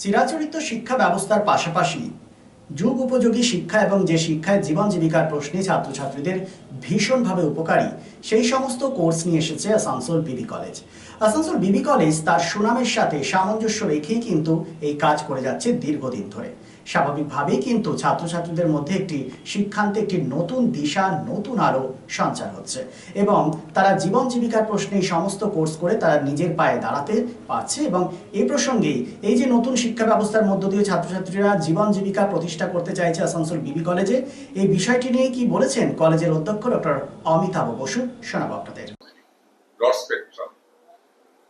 চিরাচরিত শিক্ষা ব্যবস্থার পাশাপাশি যুগ উপযোগী শিক্ষা এবং যে শিক্ষায় জীবন জীবিকার প্রশ্নে ছাত্রছাত্রীদের ভীষণভাবে উপকারী সেই সমস্ত কোর্স নিয়ে এসেছে আসানসোল বিবি কলেজ। আসানসোল বিবি কলেজ তার সুনামের সাথে সামঞ্জস্য রেখেই কিন্তু এই কাজ করে যাচ্ছে দীর্ঘদিন ধরে। স্বাভাবিকভাবেই কিন্তু ছাত্রছাত্রীদের মধ্যে একটি শিক্ষান্তে একটি নতুন দিশা, নতুন আলো সঞ্চার হচ্ছে এবং তারা জীবন জীবিকার প্রশ্নে এই সমস্ত কোর্স করে তারা নিজের পায়ে দাঁড়াতে পারছে। এবং এই প্রসঙ্গেই এই যে নতুন শিক্ষা ব্যবস্থার মধ্য দিয়ে ছাত্রছাত্রীরা জীবন জীবিকা প্রতিষ্ঠা করতে চাইছে আসানসোল বিবি কলেজে, এই বিষয়টি নিয়ে কি বলেছেন কলেজের অধ্যক্ষ ডক্টর অমিতাভ বসু, শোনাবো আপনাদের। ব্রড স্পেকট্রাম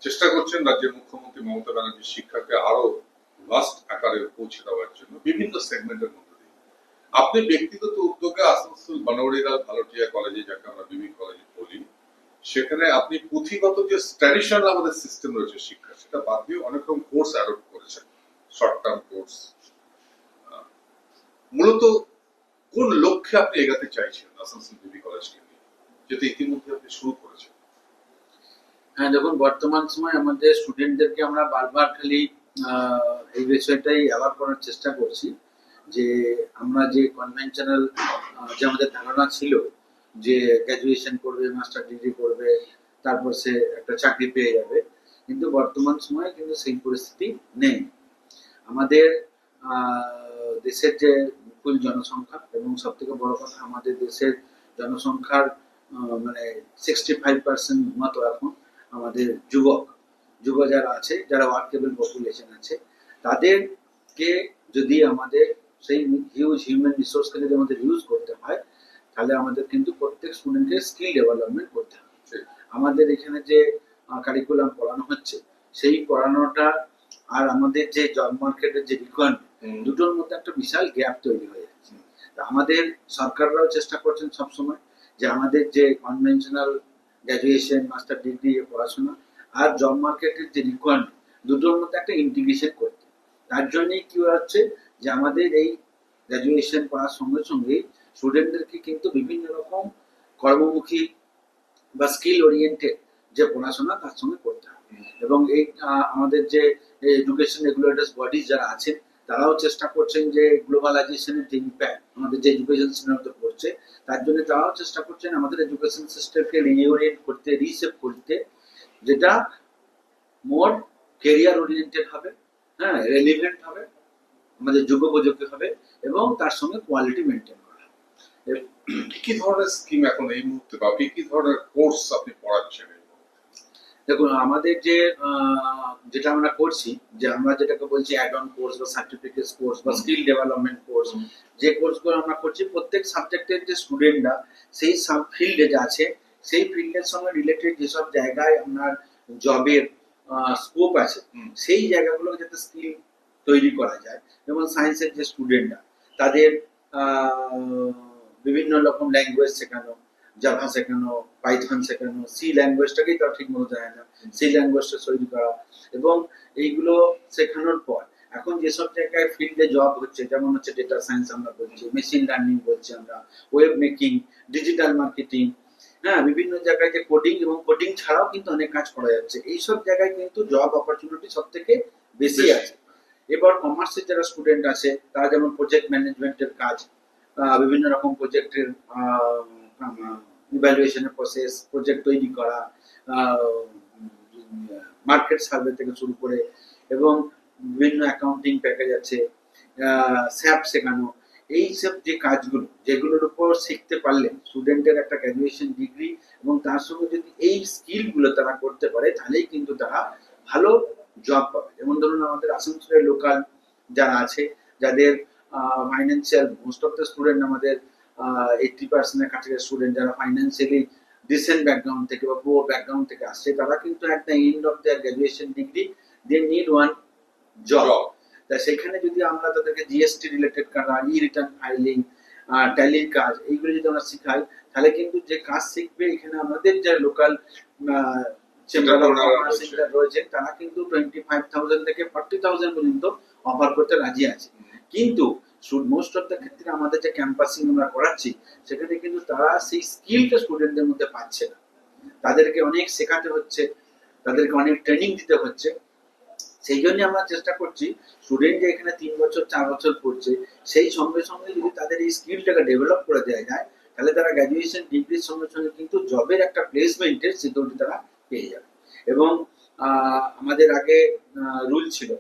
চেষ্টা করছেন রাজ্যের মুখ্যমন্ত্রী মমতা ব্যানার্জি শিক্ষাকে আরো ভাস্ট আকারে পৌঁছে দেওয়ার জন্য বিভিন্ন সেগমেন্টের মধ্যে দিয়ে। আপনি ব্যক্তিগত উদ্যোগে আসানসোল বনওয়ারিলাল ভালোটিয়া কলেজে, যাকে আমরা বিবি কলেজ বলি, সেখানে আপনি পুঁথিগত যে ট্র্যাডিশনাল আমাদের সিস্টেম রয়েছে শিক্ষা, সেটা বাদ দিয়ে অনেক রকম কোর্স অ্যাডপ্ট করেছেন, শর্ট টার্ম কোর্স। মূলত কোন লক্ষ্যে আপনি এগাতে চাইছেন আসানসোল বিবি কলেজকে নিয়ে, যেটা ইতিমধ্যে আপনি শুরু করেছেন? হ্যাঁ, দেখুন, বর্তমান সময় আমাদের স্টুডেন্টদেরকে আমরা বারবার খালি এই বিষয়টাই অ্যাওয়ার করার চেষ্টা করছি যে আমরা যে কনভেনশনাল যে আমাদের ধারণা ছিল যে গ্র্যাজুয়েশন করবে, মাস্টার ডিগ্রি করবে, তারপর সে একটা চাকরি পেয়ে যাবে, কিন্তু বর্তমান সময়ে কিন্তু সেই পরিস্থিতি নেই। আমাদের দেশের যে বিপুল জনসংখ্যা এবং সব থেকে বড় কথা, আমাদের দেশের জনসংখ্যার মানে 65% মতো এখন আমাদের যুবক যারা আছে, যারা ওয়ার্কেবল পপুলেশন আছে, তাদেরকে যদি আমাদের সেই হিউজ হিউম্যান রিসোর্সকে যদি আমাদের ইউজ করতে হয়, তাহলে আমাদের কিন্তু প্রত্যেক স্টুডেন্টকে স্কিল ডেভেলপমেন্ট করতে হবে। আমাদের এখানে যে কারিকুলাম পড়ানো হচ্ছে, সেই পড়ানোটা আর আমাদের যে জব মার্কেটের যে রিকোয়ারমেন্ট, দুটোর মধ্যে একটা বিশাল গ্যাপ তৈরি হয়ে যাচ্ছে। আমাদের সরকাররাও চেষ্টা করছেন সবসময় যে আমাদের যে কনভেনশনাল গ্র্যাজুয়েশন, মাস্টার ডিগ্রি পড়াশোনা আর জব মার্কেটের যে রিকোয়ারমেন্ট, দুটোর মধ্যে একটা ইন্টিগ্রেশন করতে। তার জন্যই কি হচ্ছে যে আমাদের এই গ্র্যাজুয়েশন পড়ার সঙ্গে সঙ্গে স্টুডেন্টদেরকে কিন্তু বিভিন্ন রকম কর্মমুখী বা স্কিল ওরিয়েন্টেড যে পড়াশোনা তার সঙ্গে করতে হবে। এবং এই আমাদের যে এডুকেশন রেগুলেটরস বডি যারা আছেন, তারাও চেষ্টা করছেন যে গ্লোবালাইজেশনের যে ইম্প্যাক্ট আমাদের যে এডুকেশন সিস্টেমে পড়ছে, তার জন্য তারাও চেষ্টা করছেন আমাদের এডুকেশন সিস্টেমকে রিওরিয়েন্ট করতে, রিসেপ করতে, যেটা মোর কেরিয়ার ওরিয়েন্টেড হবে, হ্যাঁ, রেলিভেন্ট হবে, আমাদের যুগোপযোগী হবে এবং তার সঙ্গে কোয়ালিটি মেনটেন করা। কি ধরনের স্কিম এখন এই মুহূর্তে বা কি ধরনের কোর্স আপনি পড়াচ্ছেন? দেখুন, আমাদের যে যেটা আমরা করছি, যে আমরা যেটাকে বলছি অ্যাড অন কোর্স বা সার্টিফিকেট কোর্স বা স্কিল ডেভেলপমেন্ট কোর্স, যে কোর্সগুলো আমরা করছি, প্রত্যেক সাবজেক্টের যে স্টুডেন্টরা সেই সাব ফিল্ডে যে আছে, সেই ফিল্ডের সঙ্গে রিলেটেড যেসব জায়গায় আপনার জবের স্কোপ আছে, সেই জায়গাগুলো যাতে স্কিল তৈরি করা যায়। যেমন সায়েন্সের যে স্টুডেন্টরা, তাদের বিভিন্ন রকম ল্যাঙ্গুয়েজ শেখানো, জাভা শেখানো, পাইথন শেখানো, সি ল্যাঙ্গুয়েজটাকেই তারা ঠিক মতো জানে না, সি ল্যাঙ্গুয়েজটা তৈরি করা। এবং এইগুলো শেখানোর পর এখন যেসব জায়গায় ফিল্ডে জব হচ্ছে, যেমন হচ্ছে ডেটা সায়েন্স আমরা বলছি, মেশিন লার্নিং বলছি আমরা, ওয়েব মেকিং, ডিজিটাল মার্কেটিং, হ্যাঁ, বিভিন্ন জায়গায় যে কোডিং এবং কোডিং ছাড়াও কিন্তু অনেক কাজ করা যাচ্ছে। এইসব জায়গায় কিন্তু জব অপরচুনিটি সব থেকে বেশি আছে। এবার কমার্সের যারা স্টুডেন্ট আছে, তারা যেমন প্রজেক্ট ম্যানেজমেন্টের কাজ, বিভিন্ন রকম প্রজেক্টের ইভ্যালুয়েশনের প্রসেস, প্রজেক্ট তৈরি করা, মার্কেট সার্ভে থেকে শুরু করে এবং বিভিন্ন অ্যাকাউন্টিং প্যাকেজ আছে, স্যাপ শেখানো, এইসব যে কাজগুলো, যেগুলোর উপর শিখতে পারলে স্টুডেন্টের একটা গ্র্যাজুয়েশন ডিগ্রি এবং তার সঙ্গে যদি এই স্কিলগুলো তারা করতে পারে, তাহলেই কিন্তু তারা ভালো জব পাবে। যেমন ধরুন, আমাদের আসানসোলের লোকাল যারা আছে, যাদের financial, most of the student আমাদের 80% এর কাছাকাছি স্টুডেন্ট যারা ফাইন্যান্সিয়ালি ডিসেন্ট ব্যাকগ্রাউন্ড থেকে বা পুয়ার ব্যাকগ্রাউন্ড থেকে আসছে, তারা কিন্তু at the end of their graduation degree they need one job. তা সেখানে যদি আমরা তাদেরকে জিএসটি রিলেটেড কাজ, ই রিটার্ন ফাইলিং, ট্যালির কাজ, এইগুলো যদি আমরা শিখাই, তাহলে কিন্তু যে কাজ শিখবে, এখানে আমাদের যে লোকাল রয়েছে, তারা কিন্তু 25,000 থেকে 40,000 পর্যন্ত অফার করতে রাজি আছে। কিন্তু মোস্ট অফ দ্য ক্ষেত্রে আমাদের যে ক্যাম্পাসিং আমরা করাচ্ছি, সেখানে কিন্তু তারা সেই স্কিলটা স্টুডেন্টদের মধ্যে পাচ্ছে না। তাদেরকে অনেক শেখাতে হচ্ছে, তাদেরকে অনেক ট্রেনিং দিতে হচ্ছে, সেই জন্য আমরা চেষ্টা করছি স্টুডেন্ট যে এখানে 3 বছর 4 বছর পড়ছে সেই সঙ্গে সঙ্গে যদি তাদের এই স্কিলটাকে ডেভেলপ করে দেওয়া যায় তাহলে তারা গ্র্যাজুয়েশন ডিগ্রির সঙ্গে সঙ্গে কিন্তু জবের একটা প্লেসমেন্টের সিকিউরিটি তারা পেয়ে যাবে। এবং আমাদের আগে রুল ছিল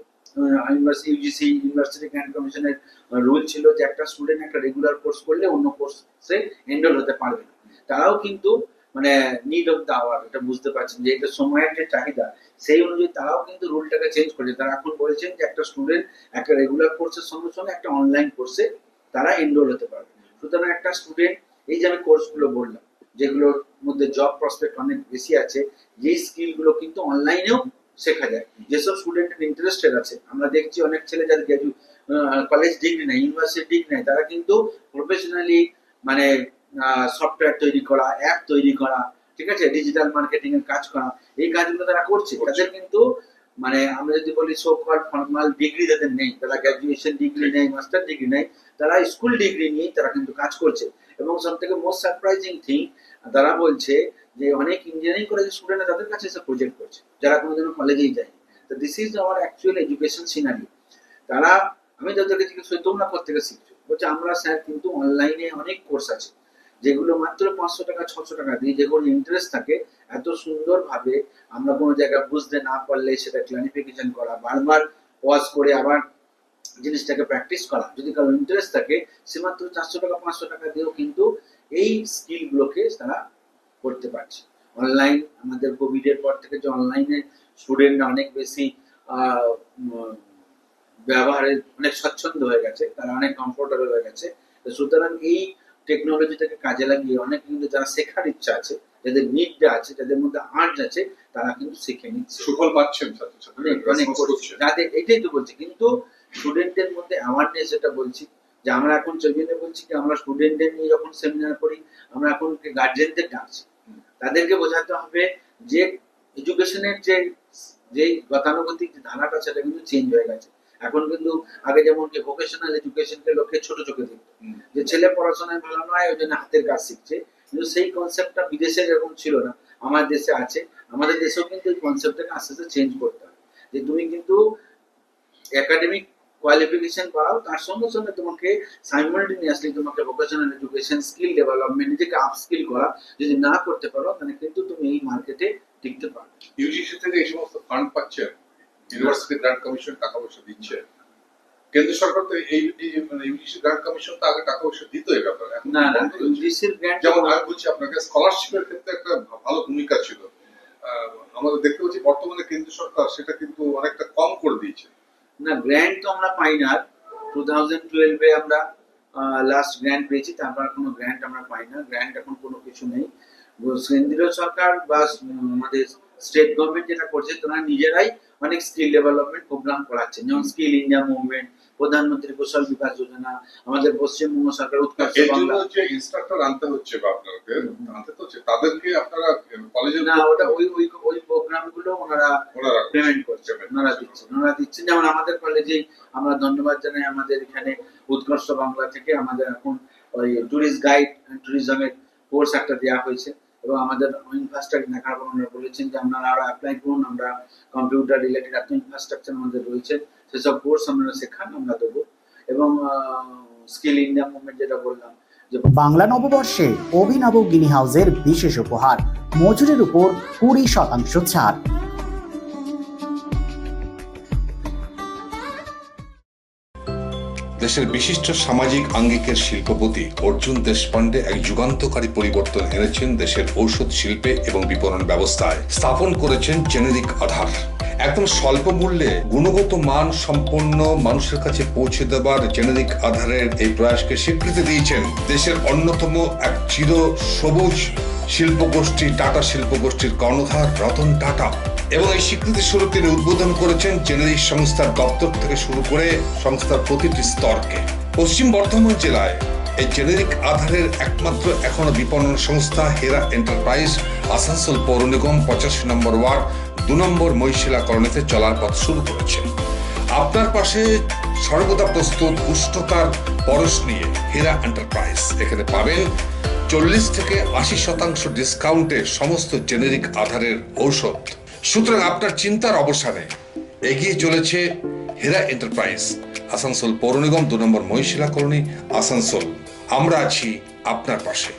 ইউজিসি ইউনিভার্সিটি গ্র্যান্ট কমিশনের রুল ছিল যে একটা স্টুডেন্ট একটা রেগুলার কোর্স করলে অন্য কোর্সে এনরোল হতে পারবে না। তারাও কিন্তু মানে নিড অফ দ্য আওয়ার এটা বুঝতে পারছেন যে এটা সময়ের যে চাহিদা সেই অনুযায়ী তারাও কিন্তু রুলটাকে চেঞ্জ করেছে। তারা এখন বলছেন যে একটা স্টুডেন্ট একটা রেগুলার কোর্সের সঙ্গে সঙ্গে একটা অনলাইন কোর্সে তারা এনরোল হতে পারবে। সুতরাং একটা স্টুডেন্ট এই যে আমি কোর্সগুলো বললাম যেগুলোর মধ্যে জব প্রসপেক্ট অনেক বেশি আছে, যেই স্কিলগুলো কিন্তু অনলাইনেও শেখা যায়। যেসব স্টুডেন্টের ইন্টারেস্টেড আছে, আমরা দেখছি অনেক ছেলে যাদের কলেজ ডিগ্রি নেই, ইউনিভার্সিটি ডিগ্রি নেই, তারা কিন্তু প্রফেশনালি মানে সফটওয়্যার তৈরি করা, অ্যাপ তৈরি করা, ঠিক আছে, ডিজিটাল মার্কেটিং এর কাজ করা, এই কাজগুলো তারা করছে। তাদের কিন্তু মানে আমরা যদি বলি সো কল্ড ফর্মাল ডিগ্রি তাদের নেই, তারা গ্র্যাজুয়েশন ডিগ্রি নেই, মাস্টার ডিগ্রি নেই, তারা স্কুল ডিগ্রি নিয়েই তারা কিন্তু কাজ করছে। এবং সব থেকে মোস্ট সারপ্রাইজিং থিং তারা বলছে যে অনেক ইঞ্জিনিয়ারিং কলেজের স্টুডেন্টরা তাদের কাছে এসে প্রজেক্ট করছে যারা কোনোদিনও কলেজেই যায়নি। তো this is our actual education scenery. তারা আমি যাদেরকে জিজ্ঞেস করি তোমরা কোথেকে শিখছো, বলছে আমরা স্যার কিন্তু অনলাইনে অনেক কোর্স আছে যেগুলো মাত্র 500 টাকা 600 টাকা দিয়ে, যেগুলো ইন্টারেস্ট থাকে এত সুন্দরভাবে আমরা কোনো জায়গায় বুঝতে না পারলে সেটা ক্লারিফিকেশন করা, বারবার পজ করে আবার জিনিসটাকে প্র্যাকটিস করা, যদি কারো ইন্টারেস্ট থাকে সে মাত্র 400 টাকা 500 টাকা দিয়েও কিন্তু এই স্কিলগুলোকে তারা করতে পারছে। অনলাইন আমাদের কোভিড এর পর থেকে যে অনলাইনে স্টুডেন্টরা অনেক বেশি ব্যবহারে অনেক স্বচ্ছন্দ হয়ে গেছে, তারা অনেক কমফোর্টেবল হয়ে গেছে। সুতরাং এই টেকনোলজিটাকে কাজে লাগিয়ে অনেক কিন্তু যারা শেখার ইচ্ছা আছে, যাদের নিডটা আছে, যাদের মধ্যে আর্জ আছে, তারা কিন্তু শিখে নিচ্ছে, সুফল পাচ্ছেন অনেক করছে। যাদের এটাই তো বলছি, কিন্তু স্টুডেন্টদের মধ্যে অ্যাওয়ারনেস যেটা বলছি যে আমরা এখন চলবে বলছি কি আমরা স্টুডেন্টদের নিয়ে যখন সেমিনার করি আমরা এখন গার্জেনদের ডাকছি, তাদেরকে বোঝাতে হবে যে এডুকেশনের যে গতানুগতিক যে ধারাটা সেটা কিন্তু চেঞ্জ হয়ে গেছে। এখন কিন্তু আগে যেমন কি ভোকেশনাল এডুকেশনকে লোকে ছোট চোখে দেখত, যে ছেলে পড়াশোনায় ভালো নয় ওই জন্য হাতের কাজ শিখছে, কিন্তু সেই কনসেপ্টটা বিদেশে এরকম ছিল না, আমার দেশে আছে। আমাদের দেশেও কিন্তু এই কনসেপ্টটাকে আস্তে আস্তে চেঞ্জ করতে হবে, যে তুমি কিন্তু একাডেমিক কোয়ালিফিকেশন পাও, তার সঙ্গে সঙ্গে তোমাকে সাইমালটেনিয়াসলি তোমাকে ভোকেশনাল এডুকেশন, স্কিল ডেভেলপমেন্ট, নিজেকে আপ স্কিল করা যদি না করতে পারো তাহলে কিন্তু তুমি এই মার্কেটে টিকতে পারবে। ইউজিসি থেকে এই সমস্ত ফান্ড পাচ্ছেন, ইউনিভার্সিটি গ্র্যান্ট কমিশন টাকা পয়সা দিচ্ছে, কেন্দ্র সরকার তো এই মানে ইউজিসি গ্র্যান্ট কমিশন তো আগে টাকা পয়সা দিত এই ব্যাপারে, না না ইউজিসির গ্র্যান্ট যেমন আমি বলছি আপনাকে স্কলারশিপের ক্ষেত্রে একটা ভালো ভূমিকা ছিল, আমাদের দেখতে পাচ্ছি বর্তমানে কেন্দ্র সরকার সেটা কিন্তু অনেকটা কম করে দিয়েছে। না গ্র্যান্ট তো আমরা পাই না, 2012 এ আমরা লাস্ট গ্র্যান্ট পেয়েছি, তারপর কোনো গ্র্যান্ট আমরা পাই না। গ্র্যান্ট এখন কোনো কিছু নেই। কেন্দ্রীয় সরকার বা আমাদের স্টেট গভর্নমেন্ট যেটা করছে তারা নিজেরাই অনেক স্কিল ডেভেলপমেন্ট প্রোগ্রাম করাচ্ছে, যেমন স্কিল ইন্ডিয়া মুভমেন্ট, প্রধানমন্ত্রী কৌশল বিকাশ যোজনা, আমাদের পশ্চিমবঙ্গ সরকার উৎকর্ষ বাংলা। যে ইনস্ট্রাক্টর আনতে হচ্ছে বা আপনাদের আনতে হচ্ছে তাদেরকে আপনারা কলেজে না ওটা ওই প্রোগ্রামগুলো ওনারা পেমেন্ট করছে, ওনারা দিচ্ছেন। যেমন আমাদের কলেজে আমরা ধন্যবাদ জানাই, আমাদের এখানে উৎকর্ষ বাংলা থেকে আমাদের এখন ওই ট্যুরিস্ট গাইড এন্ড ট্যুরিজমের কোর্স একটা দেওয়া হয়েছে, এবং আমাদের ইনফ্রাস্ট্রাকচার দেখার পর ওনারা বলেছেন যে আপনারা আরো অ্যাপ্লাই করুন, আমরা কম্পিউটার রিলেটেড এত ইনফ্রাস্ট্রাকচার আমাদের রয়েছে, সেসব কোর্স আপনারা শেখান, আমরা দেবো। এবং স্কিল ইন্ডিয়া মুভমেন্ট যেটা বললাম, যে বাংলা নববর্ষে অভিনব গিনি হাউসের বিশেষ উপহার, মজুরির উপর 20% ছাড়। দেশের বিশিষ্ট সামাজিক আঙ্গিকের শিল্পপতি অর্জুন দেশপান্ডে এক যুগান্তকারী পরিবর্তন এনেছেন দেশের ঔষধ শিল্পে এবং বিপণন ব্যবস্থায়। স্থাপন করেছেন জেনেরিক আধার। একদম স্বল্প মূল্যে গুণগত মান সম্পন্ন মানুষের কাছে পৌঁছে দেবার জেনেরিক আধারের এই প্রয়াসকে স্বীকৃতি দিয়েছেন দেশের অন্যতম এক চির সবুজ শিল্পগোষ্ঠী টাটা শিল্পগোষ্ঠীর কর্ণধার রতন টাটা। এবং এই স্বীকৃতি স্বরূপ তিনি উদ্বোধন করেছেন জেনেরিক সংস্থার দপ্তর থেকে শুরু করে সংস্থার প্রতিটি স্তরকে। পশ্চিম বর্ধমান জেলায় এই জেনেরিক আধারের একমাত্র এখনো বিপণন সংস্থা হেরা এন্টারপ্রাইজ আসানসোল পৌর নিগম 85 নম্বর ওয়ার্ড 2 নম্বর মহিশিলা কলোনিতে চলার পথ শুরু করেছে। আপনার পাশে সর্বদা প্রস্তুত উষ্ণতার পরশ নিয়ে হেরা এন্টারপ্রাইজ। এখানে পাবেন 40 থেকে 80% ডিসকাউন্টে সমস্ত জেনেরিক আধারের ঔষধ। সুতরাং আপনার চিন্তার অবসানে এগিয়ে চলেছে হেরা এন্টারপ্রাইজ, আসানসোল পৌর নিগম 2 নম্বর মহিশিলা কলোনি, আসানসোল। আমরা আছি আপনার পাশে।